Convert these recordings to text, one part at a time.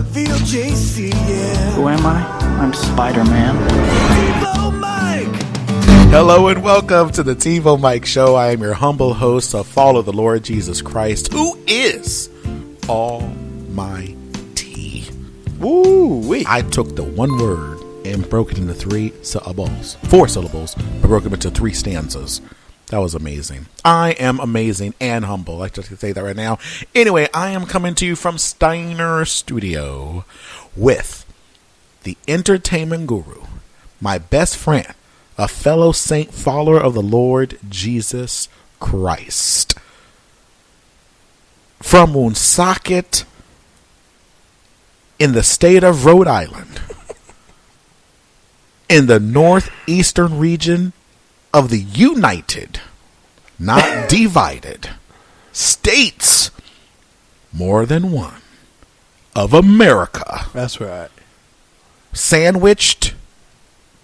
VOJC, yeah. Who am I? I'm Spider-Man. TiVoMike. Hello and welcome to the TiVoMike Show. I am your humble host, a follower of the Lord Jesus Christ, who is Almighty. Woo-wee. I took the one word and broke it into four syllables, but broke it into three stanzas. That was amazing. I am amazing and humble. I just say that right now. Anyway, I am coming to you from Steiner Studio with the entertainment guru, my best friend, a fellow saint follower of the Lord Jesus Christ. From Woonsocket in the state of Rhode Island, in the northeastern region of the United, not divided, states, more than one, of America. That's right. Sandwiched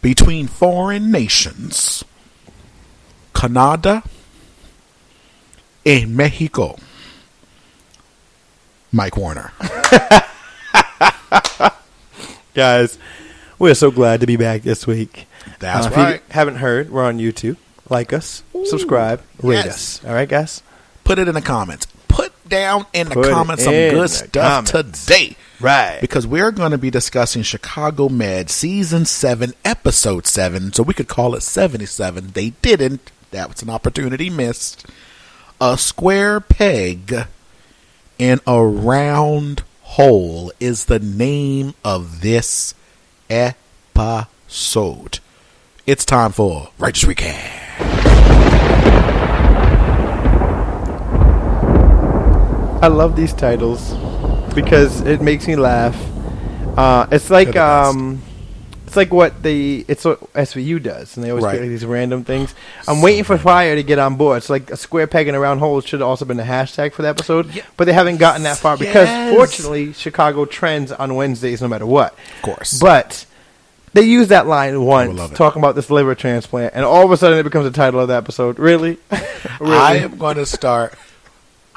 between foreign nations, Canada and Mexico. Mike Warner. Guys, we're so glad to be back this week. That's if right. you haven't heard, we're on YouTube. Like us, subscribe, rate yes. us. All right, guys? Put it in the comments. Put down in the Put comments some in good the stuff comments. today. Right. Because we're going to be discussing Chicago Med Season 7, Episode 7. So we could call it 77. They didn't. That was an opportunity missed. A square peg in a round hole is the name of this episode. It's time for Righteous Recap. I love these titles because it makes me laugh. It's like what SVU does, and they always Right. get these random things. I'm waiting for Fire to get on board. It's like a square peg in a round hole should have also been the hashtag for the episode, but they haven't gotten that far because, fortunately, Chicago trends on Wednesdays no matter what. Of course. But they use that line once, love it. talking about this liver transplant, and all of a sudden it becomes the title of the episode. Really? Really? I'm going to start.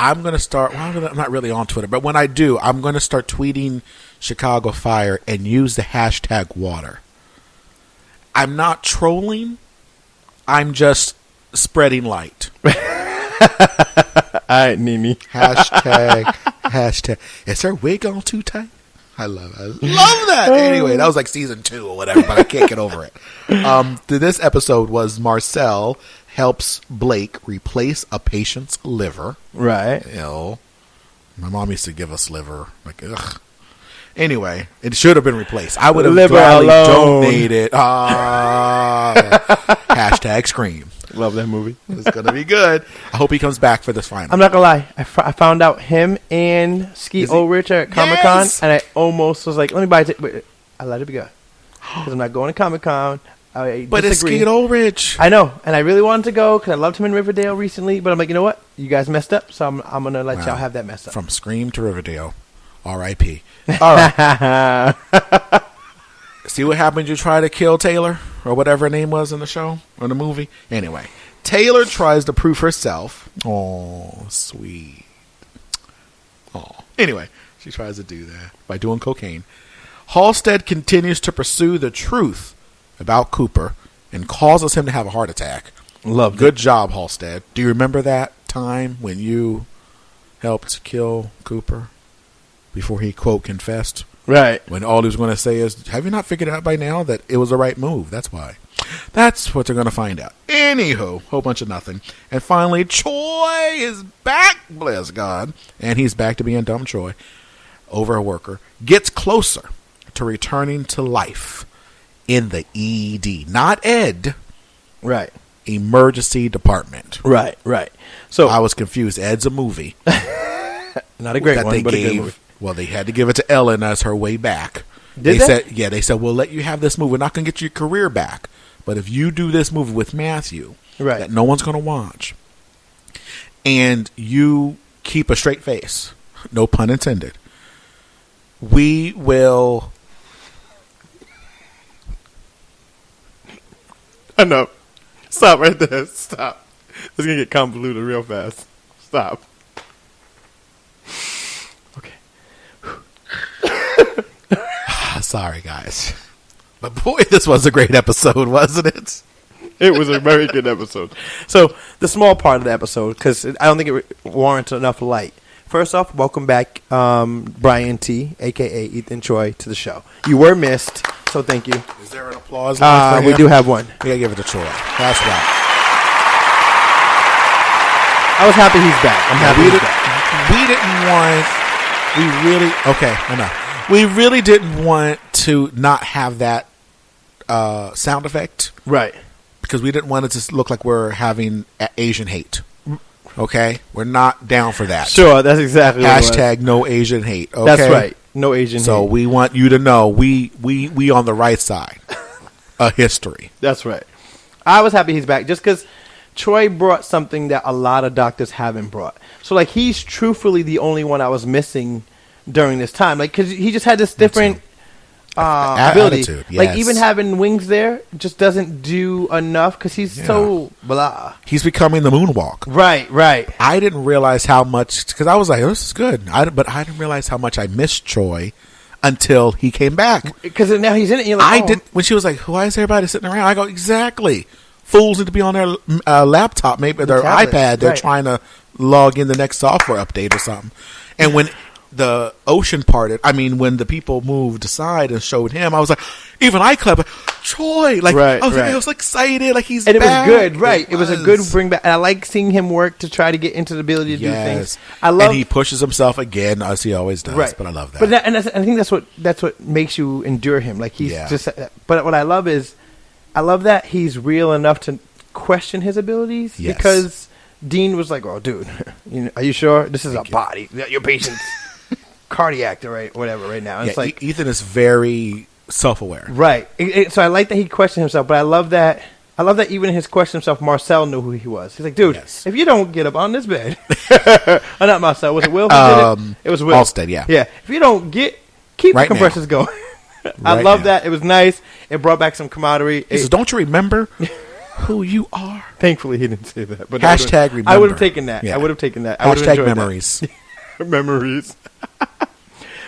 Well, I'm not really on Twitter, but when I do, I'm going to start tweeting Chicago Fire and use the hashtag water. I'm not trolling. I'm just spreading light. All right, Nini. Hashtag. Is her wig on too tight? I love that. Anyway, that was like season 2 or whatever, but I can't get over it. This episode was Marcel helps Blake replace a patient's liver. Right. My mom used to give us liver. Like, ugh. Anyway, it should have been replaced. I would have gladly donated. Hashtag scream. Love that movie. It's going to be good. I hope he comes back for this final. I'm not going to lie. I found out him and Skeet Ulrich are at Comic-Con, and I almost was like, let me buy it. But I let it be good. Because I'm not going to Comic-Con. But it's Skeet Ulrich. I know. And I really wanted to go because I loved him in Riverdale recently. But I'm like, you know what? You guys messed up. So I'm going to let y'all have that messed up. From Scream to Riverdale. R.I.P. All right. See what happened? You try to kill Taylor or whatever her name was in the show or the movie. Anyway, Taylor tries to prove herself. Oh, sweet. Oh. Anyway, she tries to do that by doing cocaine. Halstead continues to pursue the truth about Cooper and causes him to have a heart attack. Good job, Halstead. Do you remember that time when you helped kill Cooper before he, quote, confessed? Right. When all he was going to say is, have you not figured out by now that it was the right move? That's why. That's what they're going to find out. Anywho, whole bunch of nothing. And finally, Choi is back, bless God. And he's back to being dumb Choi. Over a worker. Gets closer to returning to life in the ED. Not Ed. Right. Emergency department. Right. So I was confused. Ed's a movie. Not a great one, but a good movie. Well, they had to give it to Ellen as her way back. They said, they said, we'll let you have this movie. We're not going to get your career back. But if you do this movie with Matthew, that no one's going to watch, and you keep a straight face, no pun intended, we will... Enough. Stop right there. Stop. It's going to get convoluted real fast. Stop. Okay. Sorry, guys. But boy, this was a great episode, wasn't it? It was a very good episode. So, the small part of the episode, because I don't think it warrants enough light. First off, welcome back, Brian T., a.k.a. Ethan Choi, to the show. You were missed, so thank you. Is there an applause line for we him? do have one. We gotta give it to Choi. That's right. I was happy he's back. I'm happy he's back. We really didn't want to not have that sound effect. Right. Because we didn't want it to look like we're having Asian hate. Okay? We're not down for that. Sure, that's exactly what it was. Hashtag no Asian hate. Okay? That's right. No Asian hate. So we want you to know we on the right side of history. That's right. I was happy he's back just because Choi brought something that a lot of doctors haven't brought. So, like, he's truthfully the only one I was missing during this time. Like, because he just had this different ability. Attitude, yes. Like, even having wings there just doesn't do enough because he's so blah. He's becoming the moonwalk. Right, right. I didn't realize how much, because I was like, oh, this is good. But I didn't realize how much I missed Choi until he came back. Because now he's in it. And you're like, when she was like, why is everybody sitting around? I go, exactly. Fools need to be on their laptop, maybe their tablet, iPad. They're right. trying to log in the next software update or something. And when the ocean parted, when the people moved aside and showed him, I was like, even I clapped, Choi. Like, right, I was excited, like he's and back. it was good, right? It was a good bring back. And I like seeing him work to try to get into the ability to do things. And he pushes himself again, as he always does. Right. But I love that. But I think that's what makes you endure him. Like he's just. But what I love is, I love that he's real enough to question his abilities because Dean was like, "Oh, dude, are you sure this is a body? Your patient's cardiac, right? Whatever, right now." And it's like Ethan is very self-aware, right? So I like that he questioned himself, but I love that even in his question himself, Marcel knew who he was. He's like, "Dude, if you don't get up on this bed, not Marcel, was it Will? Who did it? It was Will. Halstead, yeah. If you don't keep right the compressors going." I love that. It was nice. It brought back some camaraderie. He says, "Don't you remember who you are?" Thankfully, he didn't say that. But hashtag remember. I would have taken that. Yeah. I would have taken that. Hashtag memories. Memories.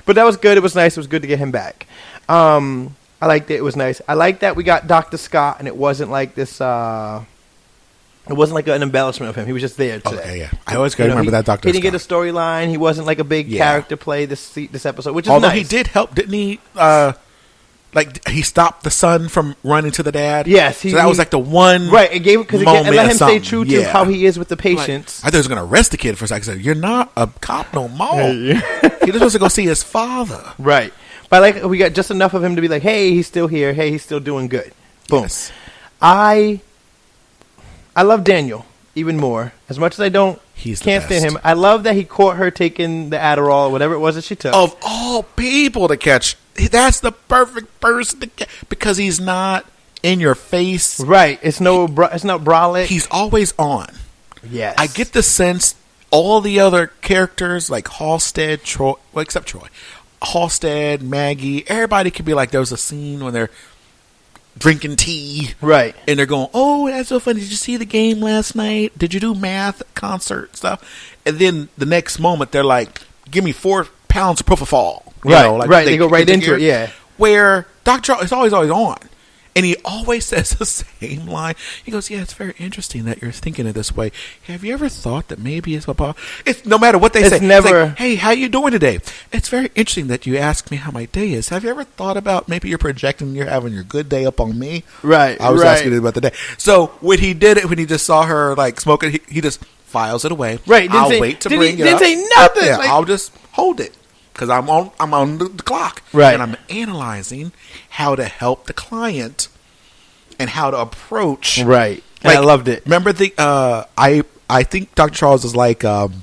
But that was good. It was nice. It was good to get him back. I liked it. It was nice. I like that we got Dr. Scott, and it wasn't like this. It wasn't like an embellishment of him. He was just there today. Okay, yeah. I always got to remember that Dr. He didn't get a storyline. He wasn't like a big character play this episode, which is although nice. he did help, didn't he? He stopped the son from running to the dad. Yes, so that was like the one right. It gave because it let him stay true to how he is with the I patients. thought he was going to arrest the kid for a second. I said, "You're not a cop no more." He just wants to go see his father. Right. But we got just enough of him to be like, "Hey, he's still here. Hey, he's still doing good." Boom. Yes. I love Daniel even more. As much as I can't stand him. I love that he caught her taking the Adderall or whatever it was that she took. Of all people to catch, that's the perfect person to catch because he's not in your face. Right. It's not brolic. He's always on. Yes. I get the sense all the other characters like Halstead, Troy, well, except Troy, Halstead, Maggie, everybody could be like, there was a scene when they're drinking tea. Right. And they're going, "Oh, that's so funny. Did you see the game last night? Did you do math concert stuff?" And then the next moment, they're like, "Give me 4 pounds of propofol." Right. They go right into it, yeah. Where Dr. is always on. And he always says the same line. He goes, "Yeah, it's very interesting that you're thinking it this way. Have you ever thought that maybe it's Papa?" It's no matter what they say. Never. It's like, "Hey, how you doing today? It's very interesting that you asked me how my day is. Have you ever thought about maybe you're projecting you're having your good day up on me?" Right. I was asking him about the day. So when he did it, when he just saw her like smoking, he just files it away. Right. I'll wait to bring it up. Didn't say nothing. Yeah, I'll just hold it. Because I'm on the clock. Right. And I'm analyzing how to help the client and how to approach. Right. And I loved it. Remember I think Dr. Charles is like, and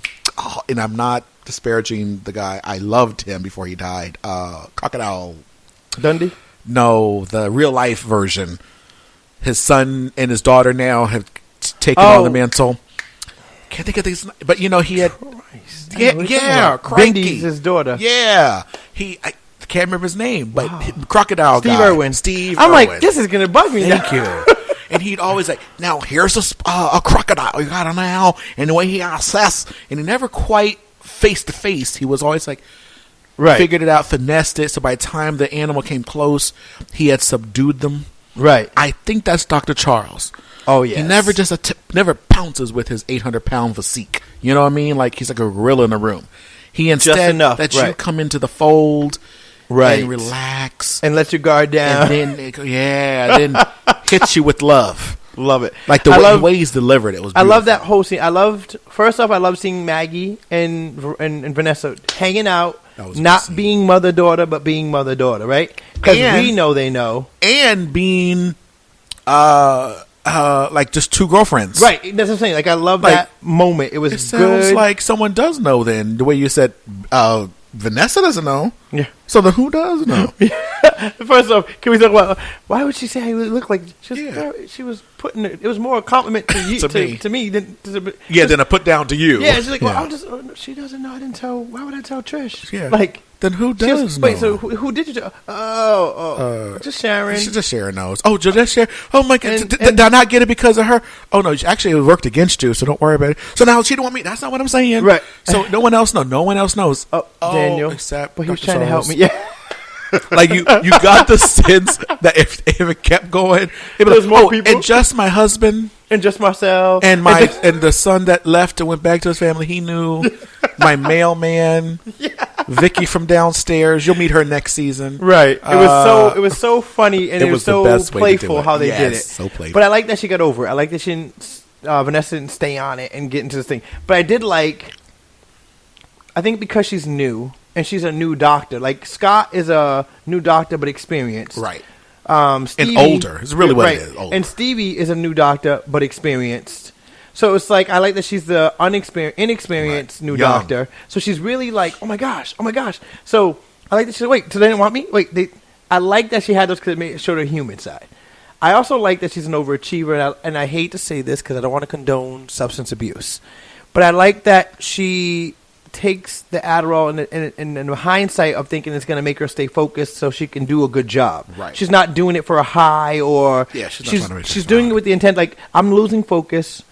I'm not disparaging the guy. I loved him before he died. Crocodile Dundee? No, the real life version. His son and his daughter now have taken on the mantle. Can't think of these, but he had. Bendy's his daughter. Yeah, I can't remember his name, but Crocodile Steve guy. Irwin. Steve. I'm Irwin. like, this is gonna bug me. Thank you. And he'd always like, "Now here's a crocodile. You got it now." And the way he assess, and he never quite face to face. He was always like, Right. Figured it out, finessed it. So by the time the animal came close, he had subdued them. Right. I think that's Dr. Charles. Oh, yeah. He never just never pounces with his 800-pound physique. You know what I mean? Like he's like a gorilla in the room. He instead enough, lets right. you come into the fold, right, and relax, and let your guard down, and then hits you with love. Love it. Like the way he's delivered it was beautiful. I love that whole scene. First off, I love seeing Maggie and Vanessa hanging out, not being mother-daughter, but being mother-daughter, right? Because we know they know. And being like just two girlfriends. Right. That's what I'm saying. Like I love that moment. It was it sounds good. like someone does know then. The way you said Vanessa doesn't know. Yeah. So then who does know? First off, can we talk about why would she say he looked like she was putting it was more a compliment to you to me than than a put down to you. Yeah, she's like, well, she doesn't know. Why would I tell Trish? Yeah. Like then who does know? Wait, so who did you tell? Just Sharon. Just Sharon knows. Oh, just Sharon. Oh my God, did I not get it because of her? Oh no, actually it worked against you, so don't worry about it. So now she don't want me. That's not what I'm saying. Right. So no one else knows. No one else knows. Daniel. Except but he was Dr. trying Charles. to help me. Yeah. Like you got the sense that if it kept going, there's more people. And just my husband, and just Marcel, and and the son that left and went back to his family. He knew my mailman, Vicky from downstairs. You'll meet her next season. Right. It was so funny and it was so playful how they did it. So playful. But I like that she got over it. I like that Vanessa didn't stay on it and get into this thing. But I did like. I think because she's new. And she's a new doctor. Like Scott is a new doctor, but experienced. Right. Stevie, and older. It's really what it is. Older. And Stevie is a new doctor, but experienced. So it's like I like that she's the inexperienced new doctor. So she's really like, oh my gosh. So I like that she's like, wait, so they didn't want me? I like that she had those because it showed her human side. I also like that she's an overachiever, and I hate to say this because I don't want to condone substance abuse, but I like that she takes the Adderall in the hindsight of thinking it's going to make her stay focused so she can do a good job. Right. She's not doing it for a high or she's doing it with the intent like I'm losing focus.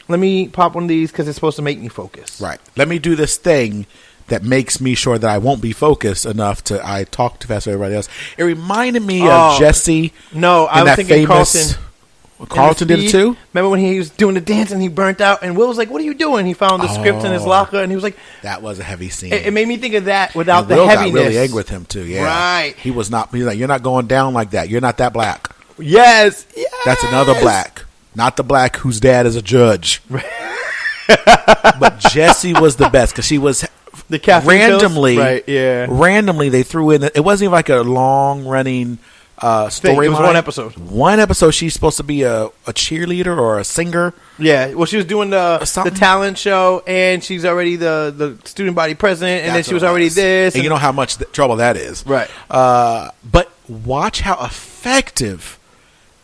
Let me pop one of these because it's supposed to make me focus. Right. Let me do this thing that makes me sure that I won't be focused enough to I talk too fast to everybody else. It reminded me of Jesse. No, I was thinking famous, Carlton did it too? Remember when he was doing the dance and he burnt out and Will was like, what are you doing? He found the script in his locker and he was like... That was a heavy scene. It made me think of that without the Will heaviness. got really angry with him too, yeah. Right. He's like, you're not going down like that. You're not that black. Yes. That's another black. Not the black whose dad is a judge. But Jessie was the best because she was... The caffeine randomly, pills? Right, yeah. Randomly, they threw in... It wasn't even like a long-running... storyline. It was one episode. One episode. She's supposed to be a cheerleader or a singer. Yeah. Well, she was doing the talent show, and she's already the student body president, and then she was already this. And you know how much trouble that is, right? But watch how effective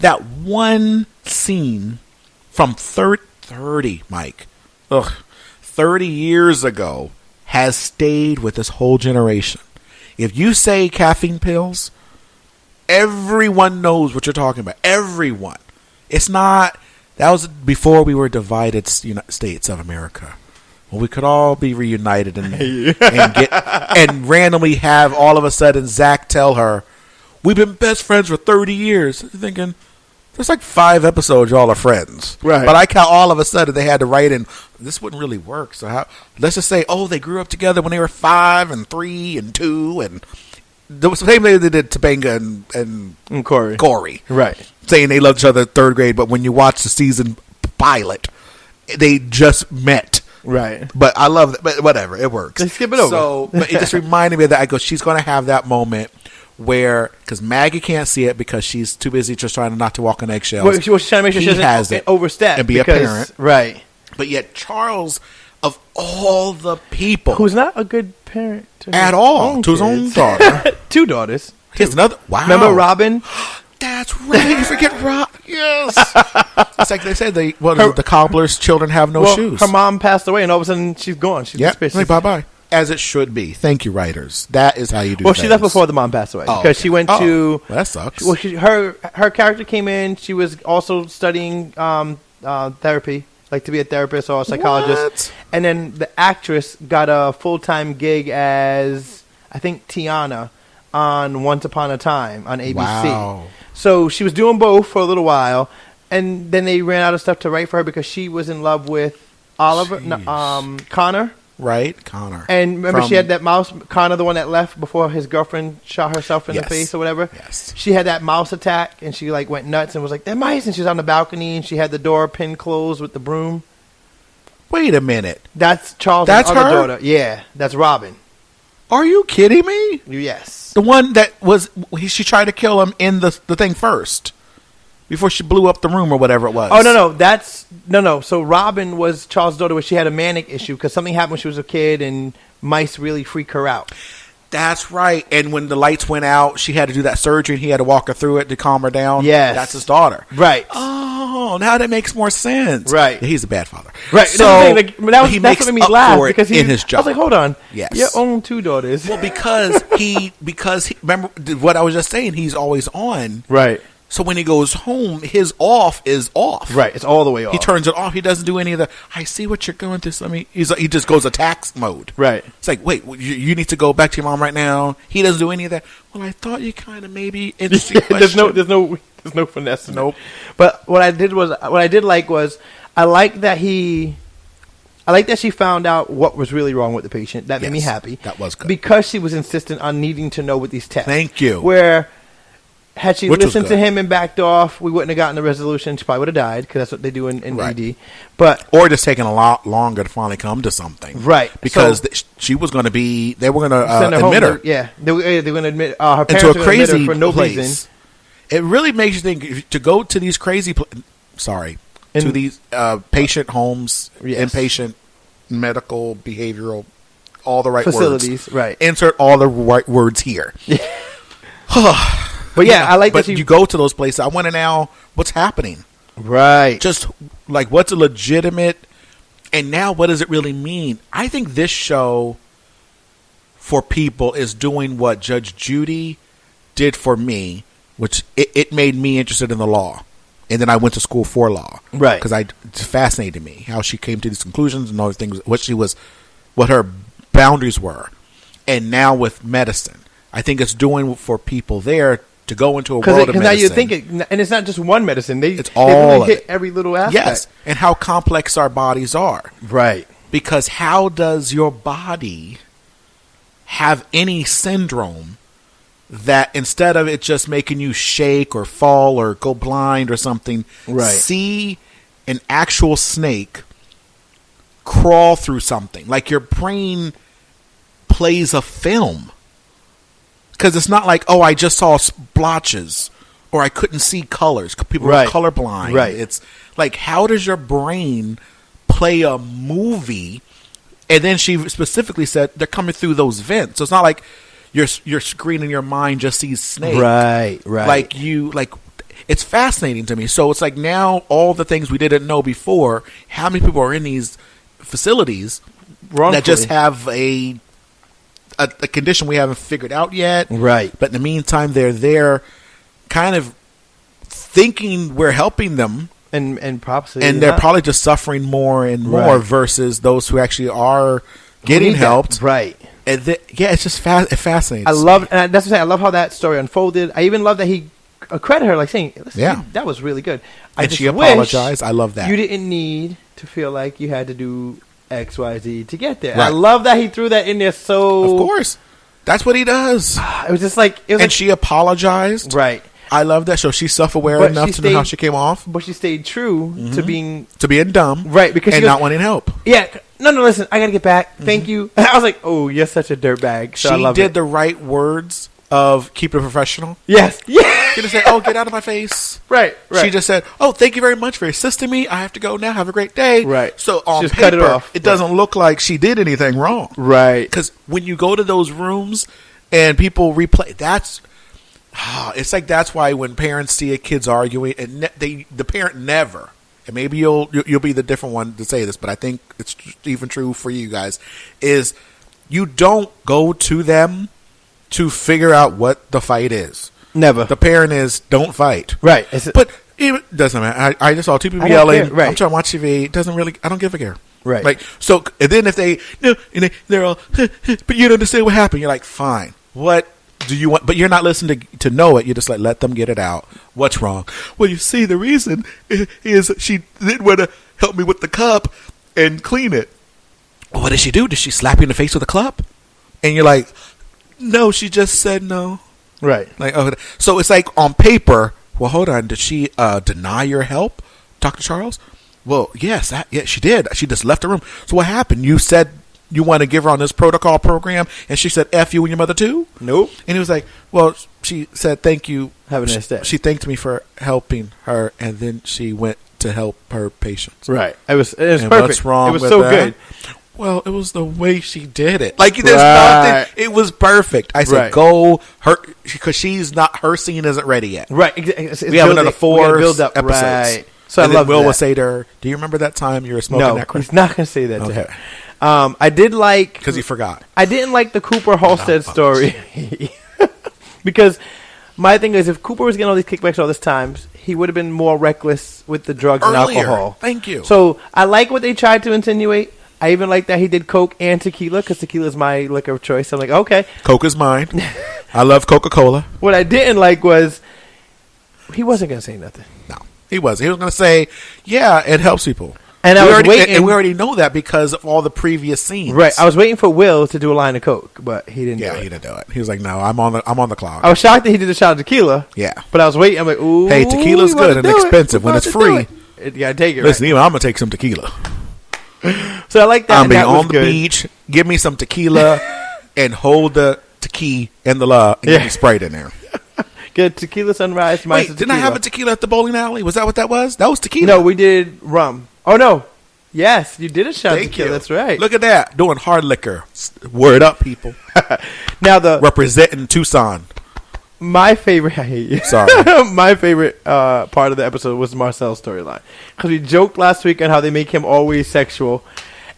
that one scene from 30, Mike. 30 years ago has stayed with this whole generation. If you say caffeine pills. Everyone knows what you're talking about. Everyone. It's not... That was before we were divided states of America. Well, we could all be reunited and randomly have all of a sudden Zach tell her, we've been best friends for 30 years. You're thinking, there's like 5 episodes y'all are friends. Right. But I like how all of a sudden they had to write in, this wouldn't really work. So let's just say, they grew up together when they were 5 and 3 and 2 and... The same way they did Topanga and Corey. Right. Saying they loved each other in 3rd grade, but when you watch the season pilot, they just met. Right. But I love that. But whatever. It works. They skip it over. So, but it just reminded me of that. I go, she's going to have that moment where, because Maggie can't see it because she's too busy just trying not to walk on eggshells. Well, she's trying to make sure she doesn't overstep. And be a parent. Right. But yet Charles, of all the people. Who's not a good parent. At all. To his own daughter. 2 daughters. Here's another. Wow. Remember Robin? That's right. You forget Rob. Yes. It's like they said, the cobbler's children have no shoes. Her mom passed away, and all of a sudden she's gone. She's like, bye-bye. As it should be. Thank you, writers. That is how you do things. Well, she left before the mom passed away. Because she went to... Well, that sucks. Well, her character came in. She was also studying therapy. Like to be a therapist or a psychologist. What? And then the actress got a full-time gig as I think, Tiana on Once Upon a Time on ABC. Wow. So she was doing both for a little while, and then they ran out of stuff to write for her because she was in love with Connor. Right, Connor. And remember, she had that mouse, Connor, the one that left before his girlfriend shot herself in the face or whatever? Yes. She had that mouse attack, and she like went nuts and was like, "They're mice," and she was on the balcony, and she had the door pinned closed with the broom. Wait a minute. That's Charles' That's other her? daughter. Yeah, that's Robin. Are you kidding me? Yes. The one that was, she tried to kill him in the thing first. Before she blew up the room or whatever it was. Oh, no. So Robin was Charles' daughter where she had a manic issue because something happened when she was a kid and mice really freak her out. That's right. And when the lights went out, she had to do that surgery and he had to walk her through it to calm her down. Yes. That's his daughter. Right. Oh, now that makes more sense. Right. He's a bad father. Right. So that's what made me laugh because in his job. I was like, hold on. Yes. You own 2 daughters. Well, because he remember what I was just saying, he's always on. Right. So when he goes home, his off is off. Right, it's all the way off. He turns it off. He doesn't do any of the, I see what you're going through. So he just goes attack mode. Right. It's like, wait, you need to go back to your mom right now. He doesn't do any of that. Well, I thought you kind of maybe interesting question. There's no finesse. Nope. But what I did like was I like that she found out what was really wrong with the patient. That made me happy. That was good. Because she was insistent on needing to know with these tests. Thank you. Where had she listened to him and backed off, we wouldn't have gotten the resolution. She probably would have died because that's what they do in ED. Or just taking a lot longer to finally come to something. Right. Because she was going to be, they were going to admit her. Yeah. They were going to admit her parents into a were going to admit crazy her for no place. reason. It really makes you think to go to these crazy, to these patient homes, inpatient, medical, behavioral, all the right facilities, words. Right. Insert all the right words here. But yeah, I like but that you go to those places. I want to know what's happening. Right. Just like what's a legitimate, and now what does it really mean? I think this show for people is doing what Judge Judy did for me, which it made me interested in the law. And then I went to school for law. Right. Because it fascinated me how she came to these conclusions and all these things, what her boundaries were. And now with medicine, I think it's doing for people there to go into a world of medicine. Because now you think and it's not just one medicine. It's all hit every little aspect. Yes, and how complex our bodies are. Right. Because how does your body have any syndrome that instead of it just making you shake or fall or go blind or something, see an actual snake crawl through something? Like your brain plays a film. Because it's not like, I just saw splotches or I couldn't see colors. People are colorblind. Right. It's like, how does your brain play a movie? And then she specifically said they're coming through those vents. So it's not like your screen in your mind just sees snake. Right. It's fascinating to me. So it's like now all the things we didn't know before, how many people are in these facilities that just have a condition we haven't figured out yet. Right. But in the meantime, they're there kind of thinking we're helping them. And probably they're probably just suffering more and more versus those who actually are getting helped. Right. And it's just it fascinates. I love, and that's what I'm saying. I love how that story unfolded. I even love that he credited her, like saying, that was really good. And she apologized. I love that. You didn't need to feel like you had to do X, Y, Z to get there. Right. I love that he threw that in there. So of course, that's what he does. It was just like, she apologized. Right. I love that. So she's self-aware enough to know how she came off, but she stayed true to being dumb, right? Because not wanting help. Yeah. No. Listen, I gotta get back. Thank you. I was like, oh, you're such a dirtbag. So she did the right words of keep it professional. Yes. Yeah. She didn't say, "Oh, get out of my face." Right. She just said, "Oh, thank you very much for assisting me. I have to go now. Have a great day." Right. So on just paper, cut it off. It doesn't look like she did anything wrong. Right. Because when you go to those rooms and people replay, it's like that's why when parents see a kid's arguing and the parent never, and maybe you'll be the different one to say this, but I think it's even true for you guys, is you don't go to them to figure out what the fight is. Never. The parent is don't fight. Right. But it doesn't matter. I just saw two people yelling. Right. I'm trying to watch TV. It doesn't really. I don't give a care. Right. Like, so, and then if they're all, but you don't understand what happened. You're like, fine. What do you want? But you're not listening to know it. You're just like, let them get it out. What's wrong? Well, you see, the reason is she didn't want to help me with the cup and clean it. Well, what did she do? Did she slap you in the face with a cup? And you're like, no, she just said no. Right. Like, oh, so it's like on paper. Well, hold on. Did she deny your help, Dr. Charles? Well, yes, she did. She just left the room. So what happened? You said you want to give her on this protocol program, and she said, F you and your mother too? Nope. And he was like, well, she said, thank you. Have a nice day. She thanked me for helping her, and then she went to help her patients. Right. It was perfect. What's wrong it was with so that? good. Well, it was the way she did it. Like, there's Right. nothing. It was perfect. I said, Right. go her, because her scene isn't ready yet. Right. We have another 4 episodes. Right. So And I love Will that. will say to her, do you remember that time you were smoking No, that crack? he's not going to say that to Okay. her. I did like... Because he forgot. I didn't like the Cooper Halstead story. Because my thing is, if Cooper was getting all these kickbacks all this time, he would have been more reckless with the drugs and Earlier. alcohol. Thank you. So I like what they tried to insinuate. I even like that he did Coke and tequila, because tequila is my liquor of choice. I'm like, okay. Coke is mine. I love Coca-Cola. What I didn't like was he wasn't going to say nothing. No, he was. He was going to say, yeah, it helps people. And I was waiting. And we already know that because of all the previous scenes. Right. I was waiting for Will to do a line of Coke, but he didn't do it. He didn't do it. He was like, no, I'm on the clock. I was shocked that he did a shot of tequila. Yeah. But I was waiting. I'm like, ooh. Hey, tequila's you wanna good and do it. expensive. You When want it's to do free. it. You got to take it. Listen, right? even I'm going to take some tequila. So I like that. I'm and being that was on the good. beach. Give me some tequila and hold the tequila and the and get me Sprite in there. Get tequila sunrise. Wait, didn't I have a tequila at the bowling alley? Was that what that was? That was tequila. No, we did rum. Oh, no. Yes, you did a shot of Thank tequila. you. That's right. Look at that. Doing hard liquor. Word up, people. Now, Representing Tucson. my favorite, I hate you. Sorry. My favorite part of the episode was Marcel's storyline. Because we joked last week on how they make him always sexual.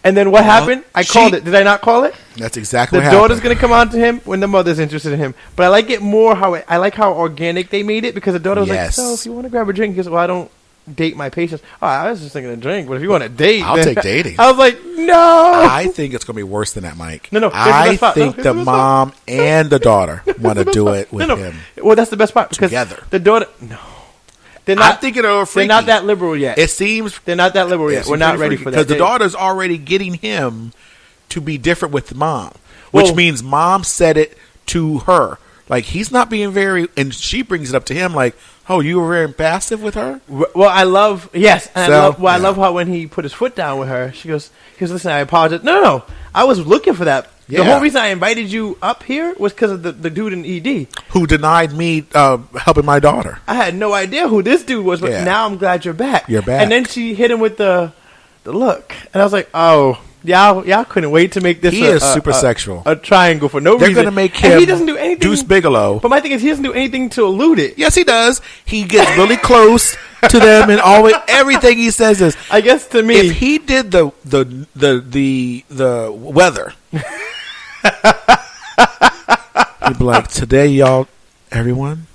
And then what happened? I called it. Did I not call it? That's exactly The what daughter's happened. going to come on to him when the mother's interested in him. But I like it more I like how organic they made it, because the daughter was like, so if you want to grab a drink, he goes, well, I don't date my patients. Oh, I was just thinking of drink, but if you want to date, I'll then take dating. I was like, no. I think it's going to be worse than that, Mike. No, I think the mom and the daughter want to do it with him. Well, that's the best part, because Together. the daughter, no. They're not, I'm thinking of they're not that liberal yet. It seems They're not that liberal yet. We're not ready for that. because the daughter's already getting him to be different with the mom, which means mom said it to her. Like, he's not being very, and she brings it up to him like, oh, you were very passive with her? Well, I love, yes. And So, I love how when he put his foot down with her, she goes, listen, I apologize. No. I was looking for that. Yeah. The whole reason I invited you up here was because of the dude in ED. Who denied me helping my daughter. I had no idea who this dude was, but now I'm glad you're back. You're back. And then she hit him with the look. And I was like, oh, y'all couldn't wait to make this He is super sexual. A triangle for no reason. They're going to make him and he doesn't do anything. Deuce Bigelow. But my thing is, he doesn't do anything to elude it. Yes, he does. He gets really close to them, and always everything he says is. I guess to me, if he did the weather, he'd be like, "Today, y'all, everyone,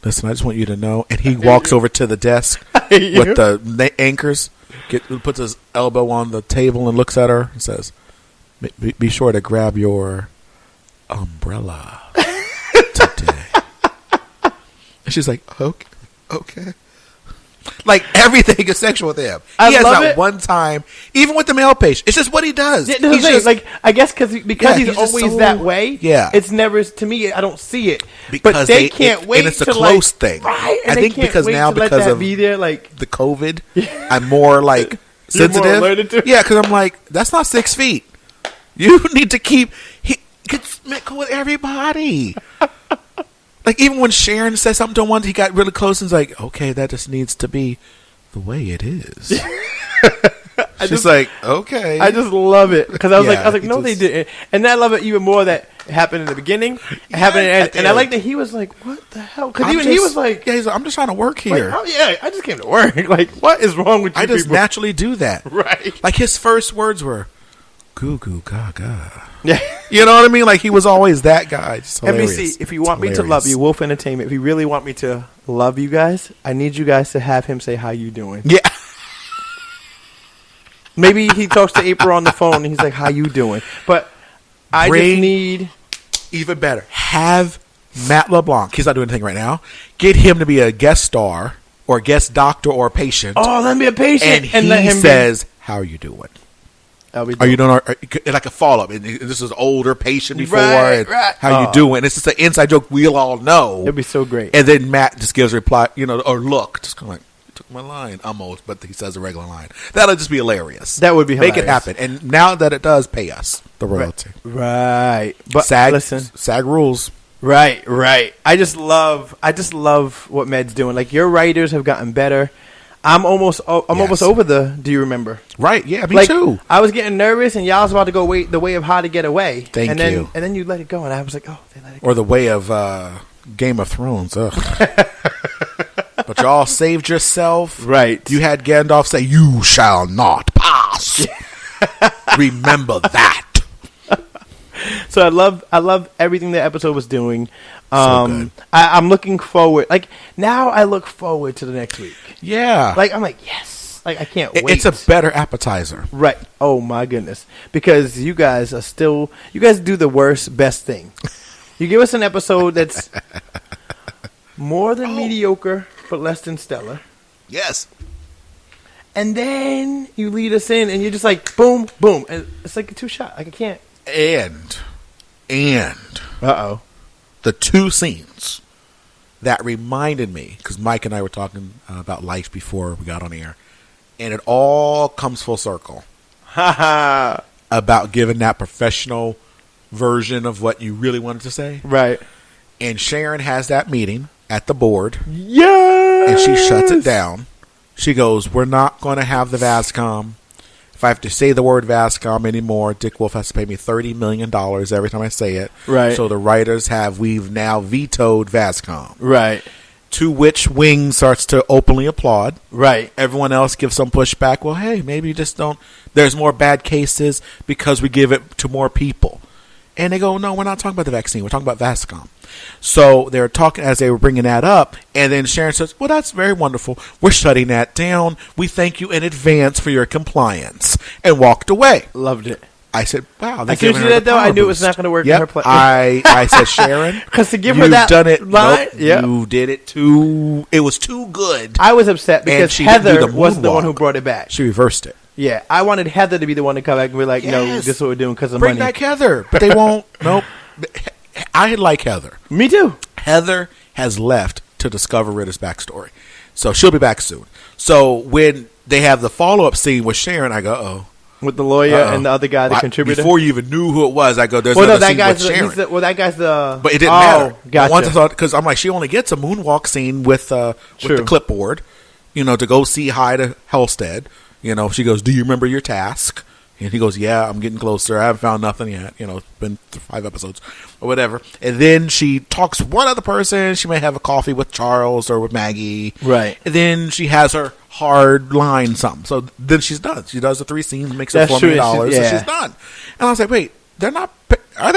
listen. I just want you to know." And he walks over to the desk with the anchors, puts his elbow on the table and looks at her and says, "Be sure to grab your umbrella today." And she's like, "Okay." Like, everything is sexual with him. He has not one time, even with the male patient. It's just what he does. Yeah, he's just, like, I guess because he's always so, that way. Yeah, it's never, to me, I don't see it because but they can't wait. And it's a to close thing, right? And I think because now because of be there, like the COVID, I'm more like sensitive. More alerted to? Yeah, because I'm like, that's not 6 feet. You need to keep. He gets cool with everybody. Like, even when Sharon said something to him once, he got really close and was like, okay, that just needs to be the way it is. She's like, okay. I just love it. Because I was like, no, they didn't. And I love it even more that it happened in the beginning. It happened at the end. And I like that he was like, what the hell? Because even he was like, yeah, he's like, I'm just trying to work here. Like, I just came to work. Like, what is wrong with you I just people? naturally do that. Right. Like, his first words were, goo goo gaga. Yeah. You know what I mean? Like, he was always that guy. NBC, if you want me to love you, Wolf Entertainment, if you really want me to love you guys, I need you guys to have him say, how you doing? Yeah. Maybe he talks to April on the phone and he's like, "How you doing?" But I just need even better. Have Matt LeBlanc. He's not doing anything right now. Get him to be a guest star or guest doctor or patient. Oh, let me be a patient, and let he him says, "How are you doing? Are you doing like a follow up?" And this is older patient before. Right. How you doing? It's just an inside joke we'll all know. It'd be so great. And then Matt just gives a reply, or look, just kind of like, took my line almost, but he says a regular line. That'll just be hilarious. That would be hilarious. Make it happen. And now that it does, pay us the royalty. Right. But SAG rules. Right. I just love what Med's doing. Like, your writers have gotten better. I'm almost over the Do You Remember? Right, yeah, me too. I was getting nervous, and y'all was about to go the way of How to Get Away. Thank you. And then you let it go, and I was like, oh, they let it go. Or the way of Game of Thrones. Ugh. But y'all saved yourself. Right. You had Gandalf say, "You shall not pass." Remember that. So I love everything the episode was doing. So good. I'm looking forward. Like, now I look forward to the next week. Yeah. Like, I'm like, yes. Like, I can't wait. It's a better appetizer. Right. Oh, my goodness. Because you guys do the worst, best thing. You give us an episode that's more than mediocre, but less than stellar. Yes. And then you lead us in, and you're just like, boom, boom. And it's like a two-shot. Like, I can't. And Uh-oh. the two scenes that reminded me, because Mike and I were talking about life before we got on air, and it all comes full circle. About giving that professional version of what you really wanted to say. Right. And Sharon has that meeting at the board. Yes! And she shuts it down. She goes, "We're not going to have the VASCOM. If I have to say the word VASCOM anymore, Dick Wolf has to pay me $30 million every time I say it." Right. So the writers we've now vetoed VASCOM. Right. To which Wing starts to openly applaud. Right. Everyone else gives some pushback. Well, hey, maybe you just don't. There's more bad cases because we give it to more people. And they go, "No, we're not talking about the vaccine. We're talking about VASCOM." So they're talking as they were bringing that up. And then Sharon says, "Well, that's very wonderful. We're shutting that down. We thank you in advance for your compliance." And walked away. Loved it. I said, "Wow." As soon as you did that, though, I knew it was not going to work in her place. I said, "Sharon, because to give her that done it, line, you did it too. It was too good." I was upset because Heather was the one who brought it back. She reversed it. Yeah, I wanted Heather to be the one to come back and be like, "No, this is what we're doing because of Bring money." back Heather, but they won't. Nope. I like Heather. Me too. Heather has left to discover Ritter's backstory, so she'll be back soon. So when they have the follow-up scene with Sharon, I go, "Oh." With the lawyer and the other guy, the contributor. Before you even knew who it was, I go, "There's another scene with Sharon." That guy's the. But it didn't matter. Gotcha. Once I thought, because I'm like, she only gets a moonwalk scene with the clipboard, to go see hi to Halstead. She goes, "Do you remember your task?" And he goes, "Yeah, I'm getting closer. I haven't found nothing yet. It's been 5 episodes or whatever." And then she talks to one other person. She may have a coffee with Charles or with Maggie. Right. And then she has her hard line something. So then she's done. She does the 3 scenes, makes her $4 million. So she's done. And I was like, wait, are they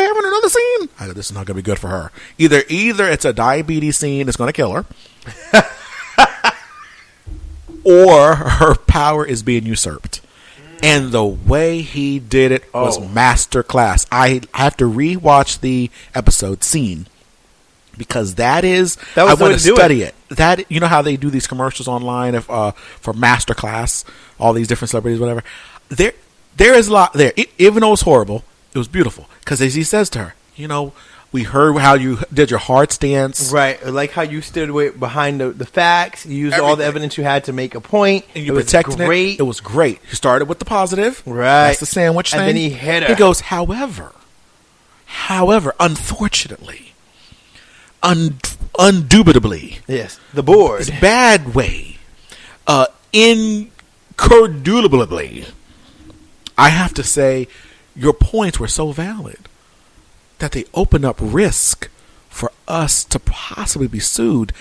having another scene? I go, this is not going to be good for her. Either it's a diabetes scene that's going to kill her. Or her power is being usurped. And the way he did it was masterclass. I have to rewatch the episode scene because I want to study it. That how they do these commercials online for masterclass, all these different celebrities, whatever. There is a lot there. Even though it's horrible, it was beautiful because as he says to her, we heard how you did your hard stance. Right. Like how you stood behind the facts. You used all the evidence you had to make a point. And you protected it. It was great. You started with the positive. Right. That's the sandwich thing. And then he hit her. He goes, however, unfortunately, undubitably. Yes. The board. It's bad way. Incredibly. I have to say, your points were so valid that they open up risk for us to possibly be sued.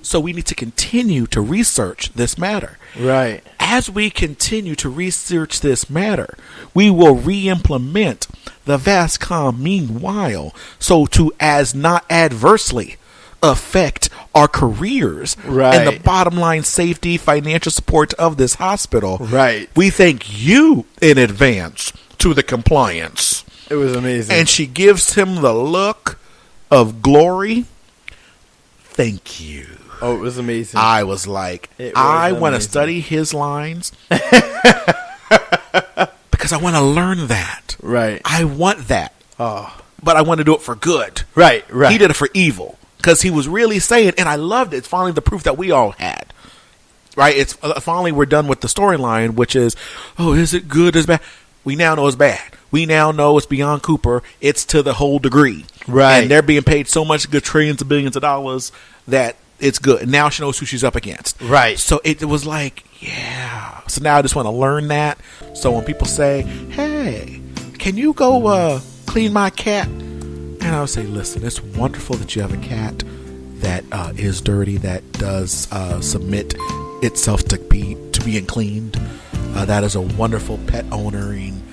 So we need to continue to research this matter. Right. As we continue to research this matter, we will re-implement the VASCOM meanwhile, so to as not adversely affect our careers Right. and the bottom line safety, financial support of this hospital. Right. We thank you in advance to the compliance. It was amazing. And she gives him the look of glory. Thank you. Oh, it was amazing. I was like, I want to study his lines because I want to learn that. Right. I want that. Oh. But I want to do it for good. Right. He did it for evil because he was really saying, and I loved it. It's finally the proof that we all had. Right? It's finally we're done with the storyline, which is, oh, is it good? Is it bad? We now know it's bad. We now know it's beyond Cooper. It's to the whole degree. Right. And they're being paid so much good trillions of billions of dollars that it's good. And now she knows who she's up against. Right. So it was like, yeah. So now I just want to learn that. So when people say, hey, can you go clean my cat? And I would say, listen, it's wonderful that you have a cat that is dirty, that does submit itself to being cleaned. That is a wonderful pet owning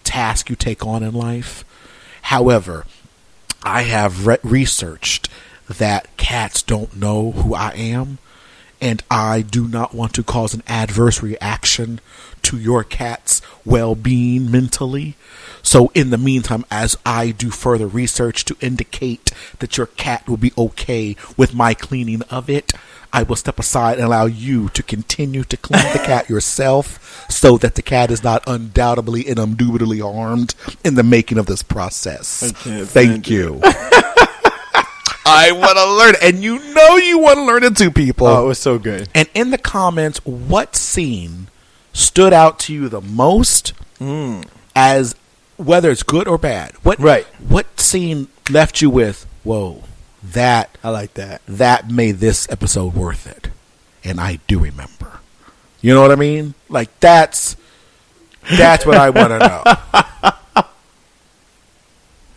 task you take on in life. However, I have researched that cats don't know who I am, and I do not want to cause an adverse reaction to your cat's well-being mentally. So in the meantime, as I do further research to indicate that your cat will be okay with my cleaning of it, I will step aside and allow you to continue to clean the cat yourself so that the cat is not undoubtedly and undoubtedly harmed in the making of this process. Thank you. I want to learn it. And you know you want to learn it too, people. Oh, it was so good. And in the comments, what scene stood out to you the most as whether it's good or bad? What scene left you with, whoa, that I like that. That made this episode worth it. And I do remember. You know what I mean? Like that's what I want to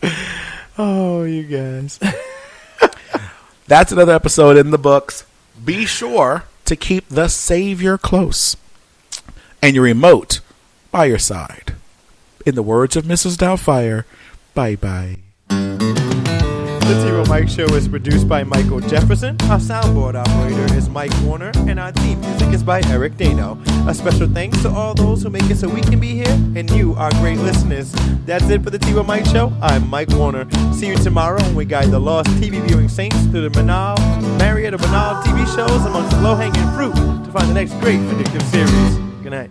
know. Oh, you guys. That's another episode in the books. Be sure to keep the Savior close and your remote by your side. In the words of Mrs. Doubtfire, bye-bye. The TiVoMike Show is produced by Michael Jefferson. Our soundboard operator is Mike Warner, and our theme music is by Eric Dano. A special thanks to all those who make it so we can be here, and you, our great listeners. That's it for the TiVoMike Show. I'm Mike Warner. See you tomorrow when we guide the lost TV viewing saints through the Marriott or banal TV shows amongst the low-hanging fruit to find the next great addictive series. Good night.